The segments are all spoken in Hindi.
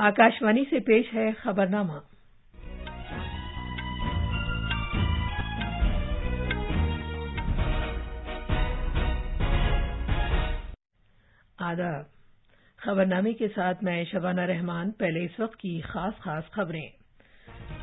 आकाशवाणी से पेश है खबरनामा। आदाब। खबरनामे के साथ मैं शबाना रहमान। पहले इस वक्त की खास खबरें।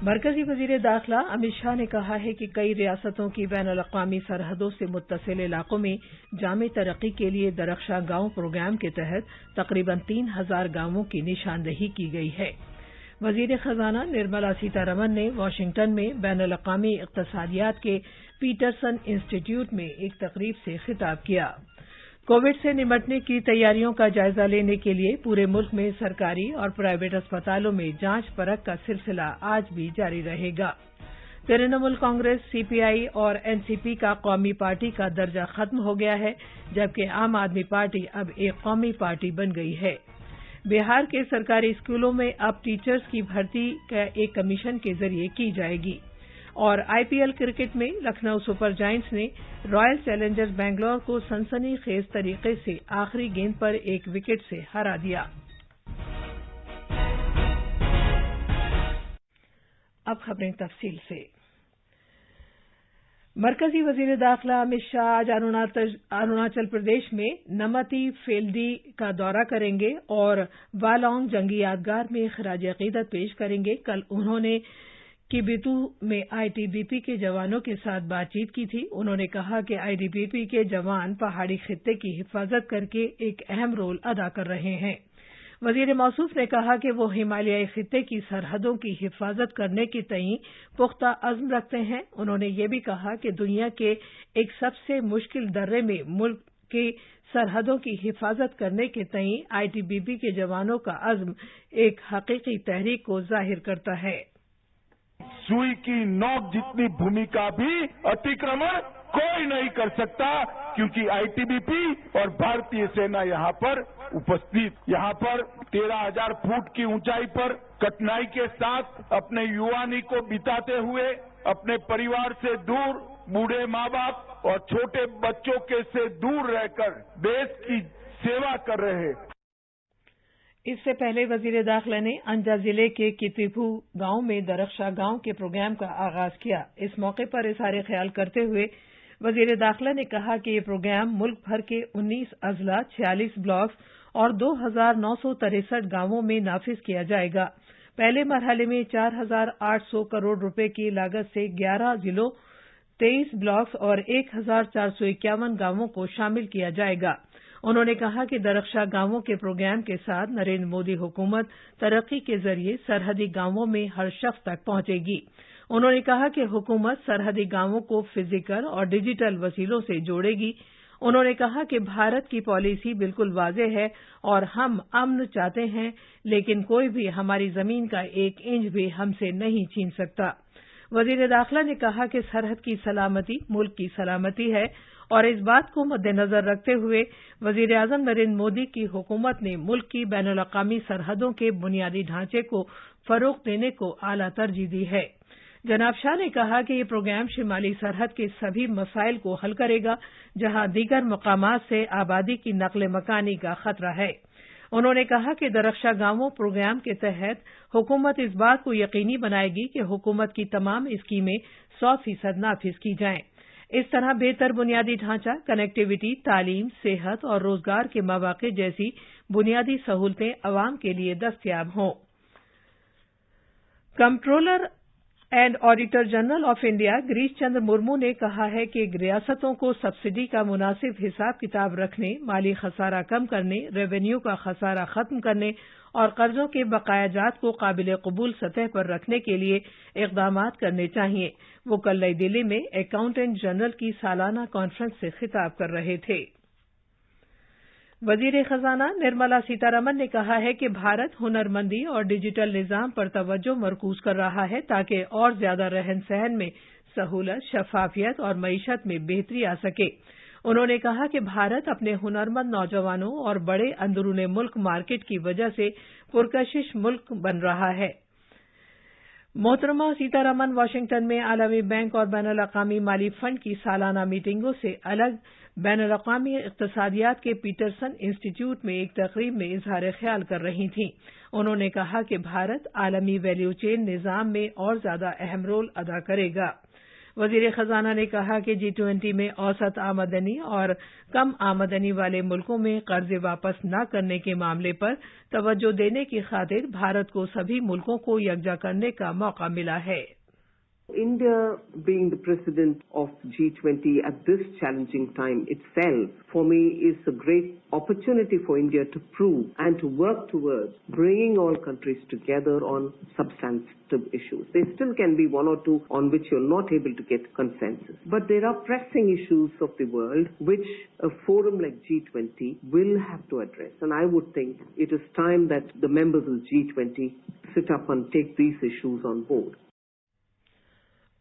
मरकजी वजीर दाखिला अमित शाह ने कहा है कि कई रियासतों की बैनुल-अक़वामी सरहदों से मुत्तसिल इलाकों में जामे तरक्की के लिए दरख्शां गांव प्रोग्राम के तहत तकरीबन 3000 गांवों की निशानदेही की गई है। वजीर खजाना निर्मला सीतारमण ने वाशिंगटन में बैनुल-अक़वामी इक़्तिसादियात के पीटरसन इंस्टीट्यूट में एक तकरीब से खिताब किया। कोविड से निपटने की तैयारियों का जायजा लेने के लिए पूरे मुल्क में सरकारी और प्राइवेट अस्पतालों में जांच परख का सिलसिला आज भी जारी रहेगा। तृणमूल कांग्रेस, सीपीआई और एनसीपी का कौमी पार्टी का दर्जा खत्म हो गया है, जबकि आम आदमी पार्टी अब एक कौमी पार्टी बन गई है। बिहार के सरकारी स्कूलों में अब टीचर्स की भर्ती एक कमीशन के जरिए की जाएगी। और आईपीएल क्रिकेट में लखनऊ सुपर जायंट्स ने रॉयल चैलेंजर्स बेंगलोर को सनसनीखेज तरीके से आखिरी गेंद पर एक विकेट से हरा दिया। अब खबरें तफसील से। मरकजी वजीर दाखिला अमित शाह आज अरुणाचल प्रदेश में नमती फेल्डी का दौरा करेंगे और वालोंग जंगी यादगार में खराज अकीदत पेश करेंगे। कल उन्होंने किबितू में आईटीबीपी के जवानों के साथ बातचीत की थी। उन्होंने कहा कि आईटीबीपी के जवान पहाड़ी खित्ते की हिफाजत करके एक अहम रोल अदा कर रहे हैं। वजीर मौसूफ ने कहा कि वो हिमालयाई खित्ते की सरहदों की हिफाजत करने के तईं पुख्ता अज़्म रखते हैं। उन्होंने ये भी कहा कि दुनिया के एक सबसे मुश्किल दर्रे में मुल्क की सरहदों की हिफाजत करने के तईं आईटीबीपी के जवानों का अज़्म एक हकीकी तहरीक को जाहिर करता है। सुई की नोक जितनी भूमिका भी अतिक्रमण कोई नहीं कर सकता, क्योंकि आईटीबीपी और भारतीय सेना यहाँ पर उपस्थित, यहाँ पर 13,000 फुट की ऊंचाई पर कठिनाई के साथ अपने युवानी को बिताते हुए अपने परिवार से दूर, बूढ़े माँ बाप और छोटे बच्चों के से दूर रहकर देश की सेवा कर रहे हैं। इससे पहले वजीर दाखिला ने अंजा जिले के कितिफू गांव में दरख्शां गांव के प्रोग्राम का आगाज किया। इस मौके पर इज़हार ख्याल करते हुए वजीर दाखिला ने कहा कि ये प्रोग्राम मुल्क भर के 19 अजला, 46 ब्लॉक्स और 2,963 गांवों में नाफिज किया जाएगा। पहले मरहले में 4,800 करोड़ रुपए की लागत से 11 जिलों, 23 ब्लॉक्स और 1,451 गांवों को शामिल किया जाएगा। उन्होंने कहा कि दरख्शां गांवों के प्रोग्राम के साथ नरेंद्र मोदी हुकूमत तरक्की के जरिए सरहदी गांवों में हर शख्स तक पहुंचेगी। उन्होंने कहा कि हुकूमत सरहदी गांवों को फिजिकल और डिजिटल वसीलों से जोड़ेगी। उन्होंने कहा कि भारत की पॉलिसी बिल्कुल वाज़ेह है और हम अमन चाहते हैं, लेकिन कोई भी हमारी जमीन का एक इंच भी हमसे नहीं छीन सकता। वजीर दाखिला ने कहा कि सरहद की सलामती मुल्क की सलामती है और इस बात को मद्देनजर रखते हुए वजीर आजम नरेंद्र मोदी की हुकूमत ने मुल्क की बैनुल-अक़वामी सरहदों के बुनियादी ढांचे को फरोग देने को आला तरजीह दी है। जनाब शाह ने कहा कि ये प्रोग्राम शिमाली सरहद के सभी मसाइल को हल करेगा, जहां दीगर मकामात से आबादी की नकल मकानी का खतरा है। उन्होंने कहा कि दरख्शां गांवों प्रोग्राम के तहत हुकूमत इस बात को यकीनी बनाएगी कि हुकूमत की तमाम स्कीमें 100% नाफिज की जाएं। इस तरह बेहतर बुनियादी ढांचा, कनेक्टिविटी, तालीम, सेहत और रोजगार के मौके जैसी बुनियादी सहूलतें अवाम के लिए दस्तयाब हों। Controller and auditor general of India Girish Chandra Murmu ने कहा है कि रियासतों को सब्सिडी का मुनासिब हिसाब किताब रखने, माली खसारा कम करने, रेवेन्यू का खसारा खत्म करने और कर्जों के बकायाजात को काबिल कबूल सतह पर रखने के लिए इक़दामात करने चाहिए। वो कल नई दिल्ली में अकाउंटेंट जनरल की सालाना कॉन्फ्रेंस से खिताब कर रहे थे। वजीर खजाना निर्मला सीतारमण ने कहा है कि भारत हुनरमंदी और डिजिटल निजाम पर तवज्जो मरकूज कर रहा है ताकि और ज्यादा रहन सहन में सहूलत, शफाफियत और मईशत में बेहतरी आ सके। उन्होंने कहा कि भारत अपने हुनरमंद नौजवानों और बड़े अंदरूने मुल्क मार्केट की वजह से पुरकशिश मुल्क बन रहा है। मोहतरमा सीतारमन वाशिंगटन में आलमी बैंक और बैनुल-अक़वामी माली फंड की सालाना मीटिंगों से अलग बैनुल-अक़वामी इक़्तिसादियात के पीटरसन इंस्टीट्यूट में एक तक़रीब में इज़हार ख्याल कर रही थीं। उन्होंने कहा कि भारत आलमी वैल्यू चेन निज़ाम में और ज्यादा अहम रोल अदा करेगा। वज़ीर ख़ज़ाना ने कहा कि G20 में औसत आमदनी और कम आमदनी वाले मुल्कों में कर्जे वापस न करने के मामले पर तवज्जो देने की खातिर भारत को सभी मुल्कों को यकजा करने का मौका मिला है। India being the president of G20 at this challenging time itself, for me, is a great opportunity for India to prove and to work towards bringing all countries together on substantive issues. There still can be one or two on which you're not able to get consensus. But there are pressing issues of the world which a forum like G20 will have to address. And I would think it is time that the members of G20 sit up and take these issues on board.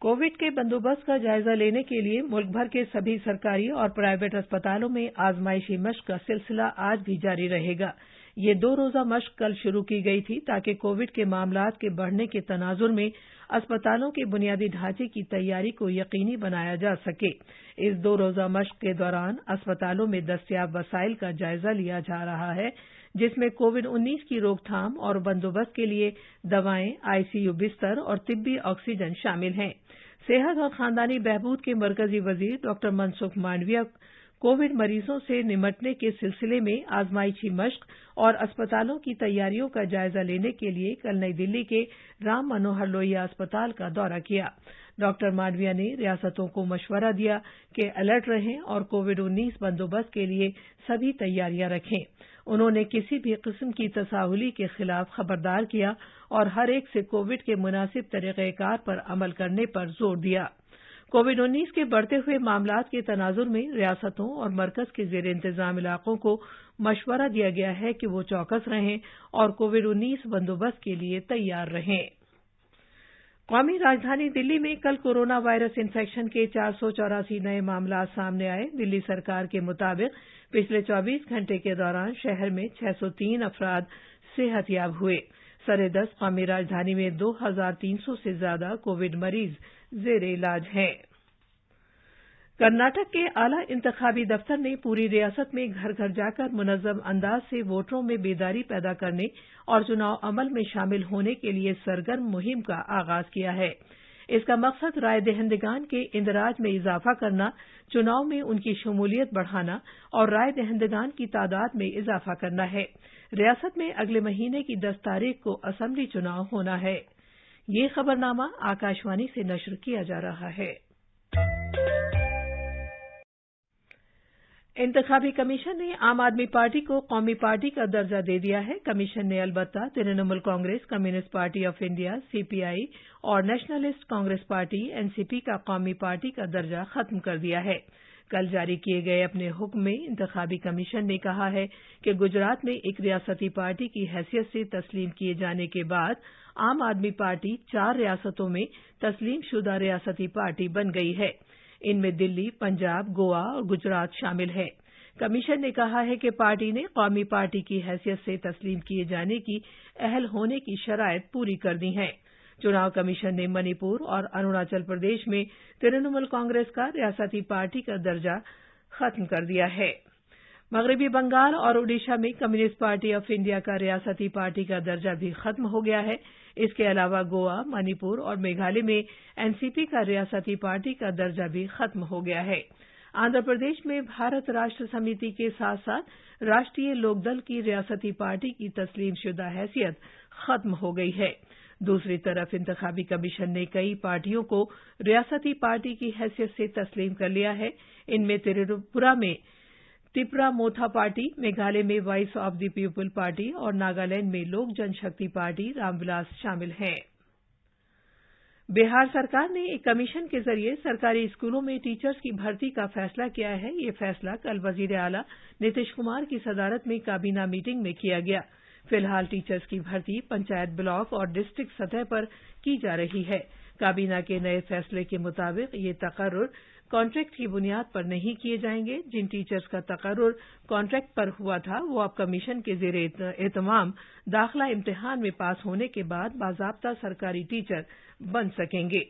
Covid के बंदोबस्त का जायजा लेने के लिए मुल्क भर के सभी सरकारी और प्राइवेट अस्पतालों में आजमाइशी मश्क का सिलसिला आज भी जारी रहेगा। ये 2 रोजा मश्क कल शुरू की गई थी ताकि कोविड के मामलात के बढ़ने के तनाजुर में अस्पतालों के बुनियादी ढांचे की तैयारी को यकीनी बनाया जा सके। इस 2 रोजा मश्क के दौरान अस्पतालों में दस्तयाब वसाइल का जायजा लिया जा रहा है, जिसमें कोविड-19 की रोकथाम और बंदोबस्त के लिए दवाएं, आईसीयू बिस्तर और तिब्बी ऑक्सीजन शामिल हैं। सेहत और खानदानी बहबूद के मरकजी वजीर डॉक्टर मनसुख मांडविया कोविड मरीजों से निमटने के सिलसिले में आजमाइशी मश्क और अस्पतालों की तैयारियों का जायजा लेने के लिए कल नई दिल्ली के राम मनोहर लोहिया अस्पताल का दौरा किया। डॉक्टर मांडविया ने रियासतों को मशवरा दिया कि अलर्ट रहें और कोविड-19 बंदोबस्त के लिए सभी तैयारियां रखें। उन्होंने किसी भी किस्म की तसाहुली के खिलाफ खबरदार किया और हर एक से कोविड के मुनासिब तरीक़ेकार पर अमल करने पर जोर दिया। कोविड-19 के बढ़ते हुए मामलात के तनाजुर में रियासतों और मरकज के ज़ेर इंतजाम इलाकों को मशवरा दिया गया है कि वो चौकस रहें और कोविड-19 बंदोबस्त के लिए तैयार रहें। कौमी राजधानी दिल्ली में कल कोरोना वायरस इन्फेक्शन के 484 नए मामलात सामने आए। दिल्ली सरकार के मुताबिक पिछले 24 घंटे के दौरान शहर में 603 अफराद सेहतयाब हुए। सरेदस्त कौमी राजधानी में 2300 से ज्यादा कोविड मरीज जेर इलाज हैं। कर्नाटक के आला इंतखाबी दफ्तर ने पूरी रियासत में घर घर जाकर मुनज़्ज़म अंदाज से वोटरों में बेदारी पैदा करने और चुनाव अमल में शामिल होने के लिए सरगर्म मुहिम का आगाज किया है। इसका मकसद राय दहिंदगान के इंदराज में इजाफा करना, चुनाव में उनकी शमूलियत बढ़ाना और राय दहिंदगान की तादाद में इजाफा करना है। रियासत में अगले महीने की 10 तारीख को असेंबली चुनाव होना है। ये खबरनामा आकाशवाणी से नश्र किया जा रहा है। इंतखाबी कमीशन ने आम आदमी पार्टी को कौमी पार्टी का दर्जा दे दिया है। कमीशन ने अलबत्ता Trinamool Congress, communist party of India, CPI और नेशनलिस्ट कांग्रेस पार्टी एनसीपी का कौमी पार्टी का दर्जा खत्म कर दिया है। कल जारी किए गए अपने हुक्म में इंतखाबी कमीशन ने कहा है कि गुजरात में एक रियासती पार्टी की हैसियत से तस्लीम किए जाने के बाद आम आदमी पार्टी 4 रियासतों में तस्लीम शुदा रियासती पार्टी बन गई है। इनमें दिल्ली, पंजाब, गोवा और गुजरात शामिल है। कमीशन ने कहा है कि पार्टी ने कौमी पार्टी की हैसियत से तस्लीम किए जाने की अहल होने की शराइत पूरी कर दी है। चुनाव कमीशन ने मणिपुर और अरुणाचल प्रदेश में तृणमूल कांग्रेस का रियासती पार्टी का दर्जा खत्म कर दिया है। मगरबी बंगाल और ओडिशा में कम्युनिस्ट पार्टी ऑफ इंडिया का रियासती पार्टी का दर्जा भी खत्म हो गया है। इसके अलावा गोवा, मणिपुर और मेघालय में एनसीपी का रियासती पार्टी का दर्जा भी खत्म हो गया है। आंध्र प्रदेश में भारत राष्ट्र समिति के साथ साथ राष्ट्रीय लोकदल की रियासती पार्टी की तस्लीम शुदा हैसियत खत्म हो गई है। दूसरी तरफ इंतखाबी कमीशन ने कई पार्टियों को रियासती पार्टी की हैसियत से तस्लीम कर लिया है। इनमें त्रिपुरा में तिपरा मोथा पार्टी, मेघालय में voice of the people party और नागालैंड में लोक जनशक्ति पार्टी रामविलास शामिल हैं। बिहार सरकार ने एक कमीशन के जरिए सरकारी स्कूलों में टीचर्स की भर्ती का फैसला किया है। ये फैसला कल वजीर आला नीतीश कुमार की सदारत में काबीना मीटिंग में किया गया। फिलहाल टीचर्स की भर्ती पंचायत, ब्लॉक और डिस्ट्रिक्ट सतह पर की जा रही है। काबीना के नए फैसले के मुताबिक ये तकर्रुर कॉन्ट्रैक्ट की बुनियाद पर नहीं किए जाएंगे। जिन टीचर्स का तकर्रुर कॉन्ट्रैक्ट पर हुआ था वो अब कमीशन के ज़ेरे एहतमाम दाखिला इम्तिहान में पास होने के बाद बाज़ाब्ता सरकारी टीचर बन सकेंगे।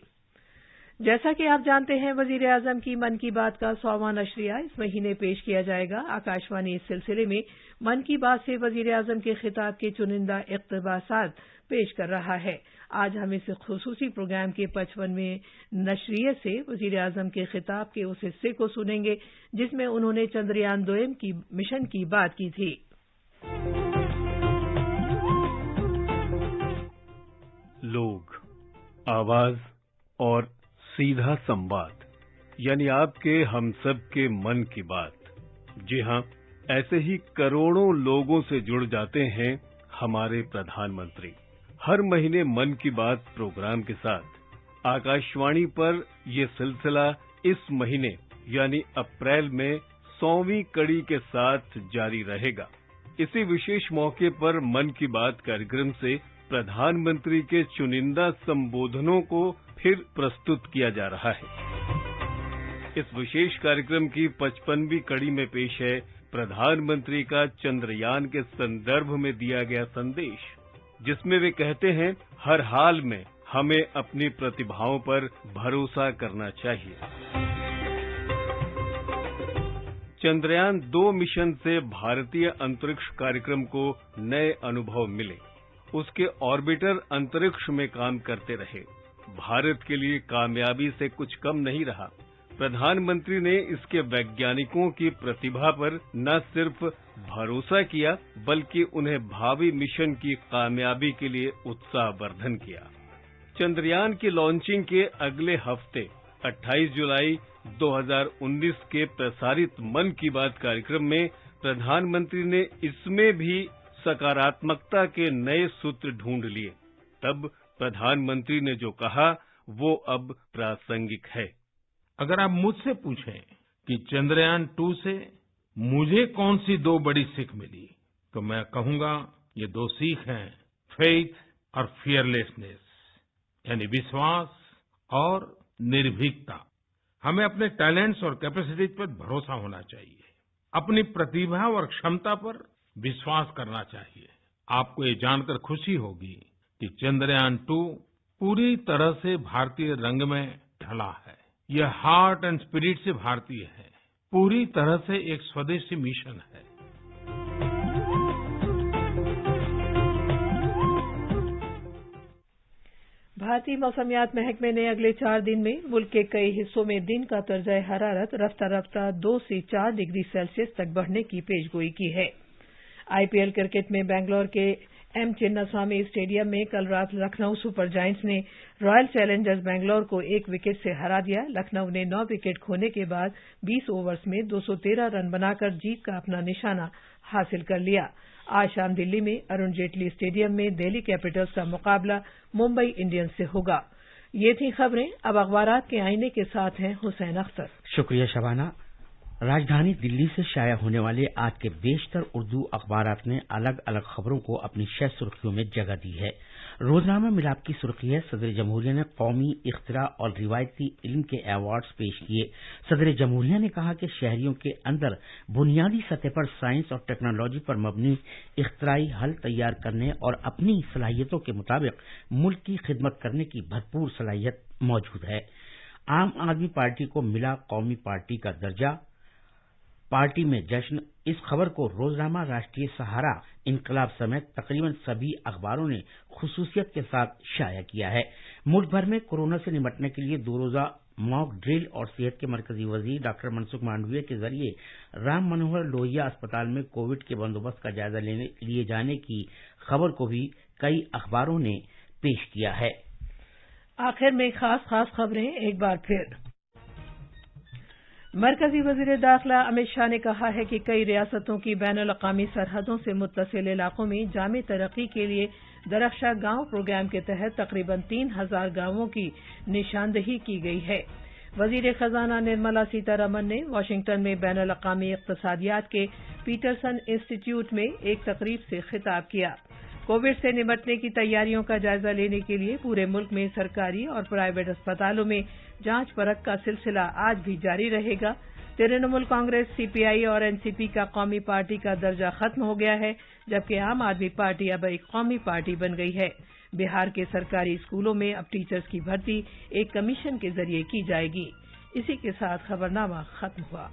जैसा कि आप जानते हैं, वजीर आजम की मन की बात का 100वां नशरिया इस महीने पेश किया जाएगा। आकाशवाणी इस सिलसिले में मन की बात से वजीर आजम के खिताब के चुनिंदा इक़्तिबासात पेश कर रहा है। आज हम इस खुसूसी प्रोग्राम के 55वें नशरिये से वजीर आजम के खिताब के उस हिस्से को सुनेंगे जिसमें उन्होंने चंद्रयान-2 की मिशन की बात की थी। लोग, आवाज और सीधा संवाद, यानी आपके हम सब के मन की बात। जी हां, ऐसे ही करोड़ों लोगों से जुड़ जाते हैं हमारे प्रधानमंत्री। हर महीने मन की बात प्रोग्राम के साथ आकाशवाणी पर ये सिलसिला इस महीने यानी अप्रैल में 100वीं कड़ी के साथ जारी रहेगा। इसी विशेष मौके पर मन की बात कार्यक्रम से प्रधानमंत्री के चुनिंदा संबोधनों को फिर प्रस्तुत किया जा रहा है। इस विशेष कार्यक्रम की 55वीं कड़ी में पेश है प्रधानमंत्री का चंद्रयान के संदर्भ में दिया गया संदेश, जिसमें वे कहते हैं हर हाल में हमें अपनी प्रतिभाओं पर भरोसा करना चाहिए। चंद्रयान-2 मिशन से भारतीय अंतरिक्ष कार्यक्रम को नए अनुभव मिले। उसके ऑर्बिटर अंतरिक्ष में काम करते रहे। भारत के लिए कामयाबी से कुछ कम नहीं रहा। प्रधानमंत्री ने इसके वैज्ञानिकों की प्रतिभा पर न सिर्फ भरोसा किया बल्कि उन्हें भावी मिशन की कामयाबी के लिए उत्साहवर्धन किया। चंद्रयान की लॉन्चिंग के अगले हफ्ते 28 जुलाई 2019 के प्रसारित मन की बात कार्यक्रम में प्रधानमंत्री ने इसमें भी सकारात्मकता के नए सूत्र ढूंढ लिए। तब प्रधानमंत्री ने जो कहा वो अब प्रासंगिक है। अगर आप मुझसे पूछें कि चंद्रयान-2 से मुझे कौन सी 2 बड़ी सीख मिली, तो मैं कहूंगा ये 2 सीख हैं, फेथ और फियरलेसनेस, यानी विश्वास और निर्भीकता। हमें अपने टैलेंट्स और कैपेसिटीज पर भरोसा होना चाहिए, अपनी प्रतिभा और क्षमता पर विश्वास करना चाहिए। आपको ये जानकर खुशी होगी कि चंद्रयान-2 पूरी तरह से भारतीय रंग में ढला है। यह हार्ट एंड स्पिरिट से भारतीय है, पूरी तरह से एक स्वदेशी मिशन है। भारतीय मौसमियात महकमे ने अगले 4 दिन में मुल्क के कई हिस्सों में दिन का तर्ज हरारत रफ्ता रफ्ता 2 से 4 डिग्री सेल्सियस तक बढ़ने की पेशगोई की है। आईपीएल क्रिकेट में बेंगलोर के एम चिन्नास्वामी स्टेडियम में कल रात लखनऊ सुपर जायंट्स ने रॉयल चैलेंजर्स बेंगलोर को 1 विकेट से हरा दिया। लखनऊ ने 9 विकेट खोने के बाद 20 ओवर्स में 213 रन बनाकर जीत का अपना निशाना हासिल कर लिया। आज शाम दिल्ली में अरुण जेटली स्टेडियम में दिल्ली कैपिटल्स का मुकाबला मुंबई इंडियंस से होगा। ये थी खबरें। अब अखबारात के आईने के साथ हैं हुसैन अख्तर। शुक्रिया शबाना। राजधानी दिल्ली से शाया होने वाले आज के बेशतर उर्दू अखबारात ने अलग अलग खबरों को अपनी 6 सुर्खियों में जगह दी है। रोजनामा मिलाप की सुर्खी है, सदर जमहूरिया ने कौमी इख्तिरा और रिवायती इल्म के अवार्ड्स पेश किए। सदर जमहूरिया ने कहा कि शहरियों के अंदर बुनियादी सतह पर साइंस और टेक्नोलॉजी पर मबनी इख्तिराई हल तैयार करने और अपनी सलाहियतों के मुताबिक मुल्क की खिदमत करने की भरपूर सलाहियत मौजूद है। आम आदमी पार्टी को मिला कौमी पार्टी का दर्जा, पार्टी में जश्न। इस खबर को रोजनामा, राष्ट्रीय सहारा, इनकलाब समेत तकरीबन सभी अखबारों ने खुसूसियत के साथ शाया किया है। मुल्क भर में कोरोना से निपटने के लिए 2 रोजा मॉक ड्रिल और सेहत के मरकजी वजीर डॉक्टर मनसुख मांडविया के जरिए राम मनोहर लोहिया अस्पताल में कोविड के बंदोबस्त का जायजा लिए जाने की खबर को भी कई अखबारों ने पेश किया है। आखिर में खास खबरें एक बार फिर। मरकजी वजीर दाखिला अमित शाह ने कहा है कि कई रियासतों की बैनुल-अक़वामी सरहदों से मुत्तसिल इलाकों में जामी तरक्की के लिए दरख्शा गांव प्रोग्राम के तहत तकरीबन 3000 गांवों की निशानदही की गई है। वजीर खजाना निर्मला सीतारमन ने वाशिंगटन में बैनुल-अक़वामी इक़्तिसादियात के पीटरसन इंस्टीट्यूट में एक तकरीब से खिताब किया। कोविड से निपटने की तैयारियों का जायजा लेने के लिए पूरे मुल्क में सरकारी और प्राइवेट अस्पतालों में जांच परख का सिलसिला आज भी जारी रहेगा। तृणमूल कांग्रेस, सीपीआई और एनसीपी का कौमी पार्टी का दर्जा खत्म हो गया है, जबकि आम आदमी पार्टी अब एक कौमी पार्टी बन गई है। बिहार के सरकारी स्कूलों में अब टीचर्स की भर्ती एक कमीशन के जरिए की जाएगी। इसी के साथ खबरनामा खत्म हुआ।